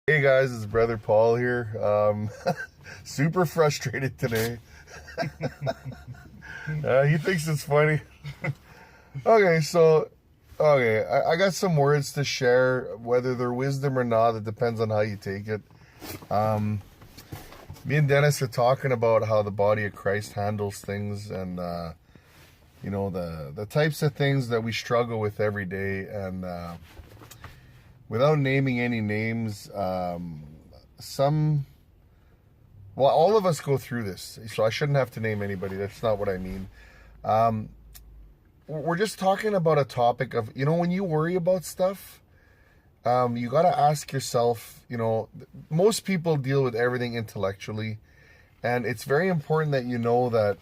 Hey guys, it's brother Paul here. Super frustrated today. He thinks it's funny. Okay, I got some words to share. Whether they're wisdom or not, it depends on how you take it. Me and Dennis are talking about how the body of Christ handles things, and the types of things that we struggle with every day, and without naming any names, all of us go through this, so I shouldn't have to name anybody. That's not what I mean. We're just talking about a topic of, when you worry about stuff, you got to ask yourself, most people deal with everything intellectually, and it's very important that you know that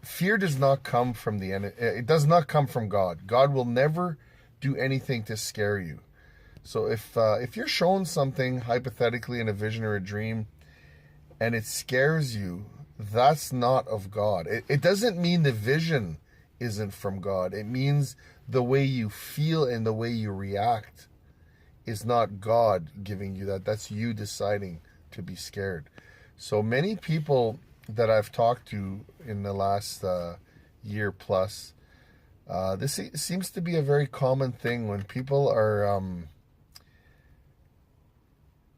fear does not come from the end. It does not come from God. God will never do anything to scare you. So if you're shown something hypothetically in a vision or a dream and it scares you, that's not of God. It doesn't mean the vision isn't from God. It means the way you feel and the way you react is not God giving you that. That's you deciding to be scared. So many people that I've talked to in the last year plus, this seems to be a very common thing when people are,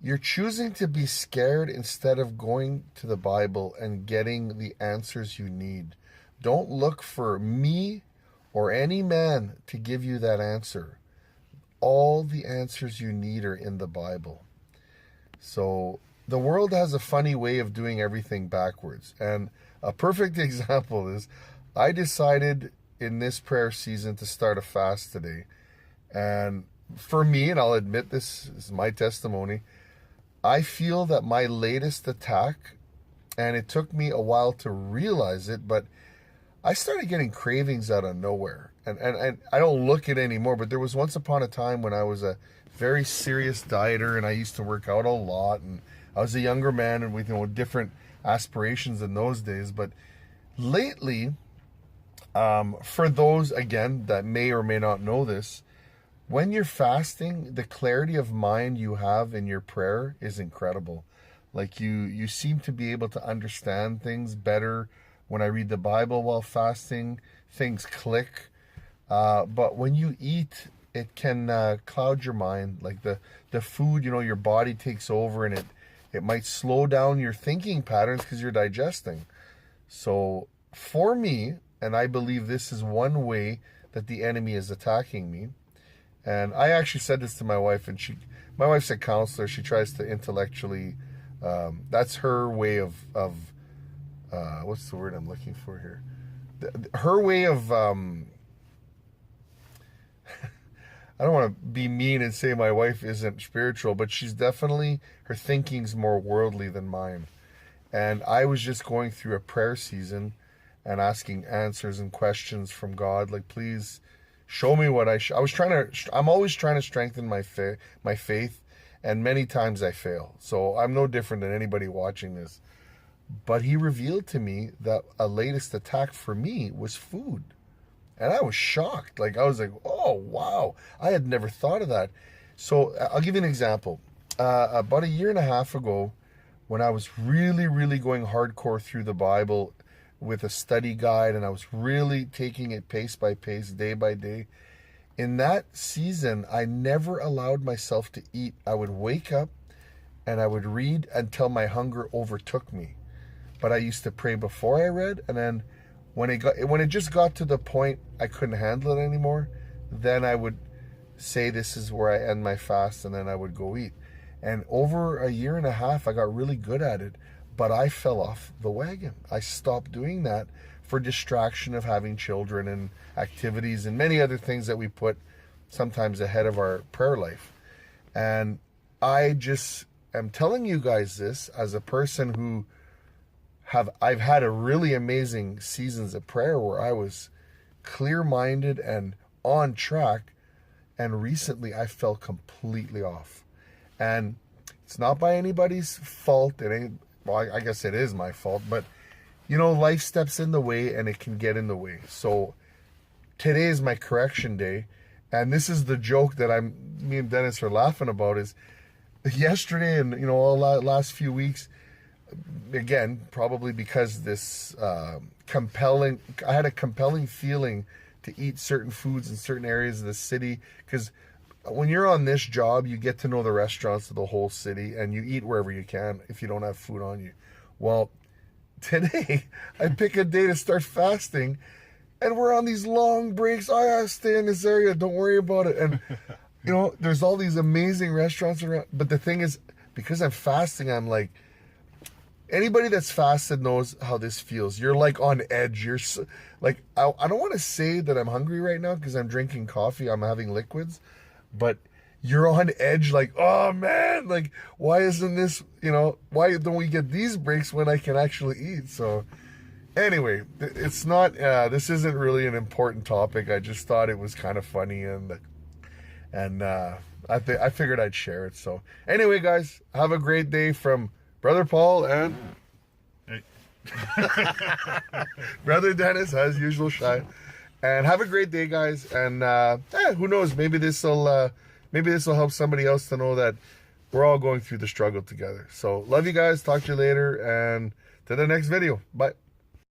you're choosing to be scared instead of going to the Bible and getting the answers you need. Don't look for me or any man to give you that answer. All the answers you need are in the Bible. So the world has a funny way of doing everything backwards. And a perfect example is I decided in this prayer season to start a fast today. And for me, and I'll admit this is my testimony, I feel that my latest attack, and it took me a while to realize it, but I started getting cravings out of nowhere. And I don't look it anymore, but there was once upon a time when I was a very serious dieter and I used to work out a lot, and I was a younger man and with different aspirations in those days. But lately, for those, again, that may or may not know this, when you're fasting, the clarity of mind you have in your prayer is incredible. Like you seem to be able to understand things better. When I read the Bible while fasting, things click. But when you eat, it can cloud your mind. Like the food, your body takes over, and it might slow down your thinking patterns because you're digesting. So for me, and I believe this is one way that the enemy is attacking me, and I actually said this to my wife, and my wife's a counselor. She tries to intellectually, that's her way of what's the word I'm looking for here? Her way of, I don't want to be mean and say my wife isn't spiritual, but she's definitely, her thinking's more worldly than mine. And I was just going through a prayer season and asking answers and questions from God, like, please show me what I'm always trying to strengthen my faith, and many times I fail. So I'm no different than anybody watching this. But he revealed to me that a latest attack for me was food. And I was shocked. Like, I was like, oh, wow. I had never thought of that. So I'll give you an example. About a year and a half ago, when I was really, really going hardcore through the Bible with a study guide, and I was really taking it pace by pace, day by day. In that season, I never allowed myself to eat. I would wake up and I would read until my hunger overtook me. But I used to pray before I read, and then when it just got to the point I couldn't handle it anymore, then I would say this is where I end my fast, and then I would go eat. And over a year and a half, I got really good at it. But I fell off the wagon. I stopped doing that for distraction of having children and activities and many other things that we put sometimes ahead of our prayer life. And I just am telling you guys this as a person who I've had a really amazing seasons of prayer where I was clear-minded and on track, and recently I fell completely off. And it's not by anybody's fault. Well, I guess it is my fault, but life steps in the way and it can get in the way. So today is my correction day, and this is the joke that me and Dennis are laughing about, is yesterday and all last few weeks, again, probably because this I had a compelling feeling to eat certain foods in certain areas of the city, because when you're on this job, you get to know the restaurants of the whole city and you eat wherever you can if you don't have food on you. Well, today I pick a day to start fasting, and we're on these long breaks. I gotta stay in this area, don't worry about it. And there's all these amazing restaurants around, but the thing is, because I'm fasting, I'm like, anybody that's fasted knows how this feels. You're like on edge. You're like, I don't want to say that I'm hungry right now because I'm drinking coffee, I'm having liquids, but you're on edge, like, oh man, like, why isn't this, why don't we get these breaks when I can actually eat? So anyway, it's not, this isn't really an important topic. I just thought it was kind of funny, and I figured I'd share it. So anyway, guys, have a great day from Brother Paul and Brother Dennis, as usual, shy. And have a great day, guys. And who knows? Maybe this will help somebody else to know that we're all going through the struggle together. So love you guys. Talk to you later, and to the next video. Bye.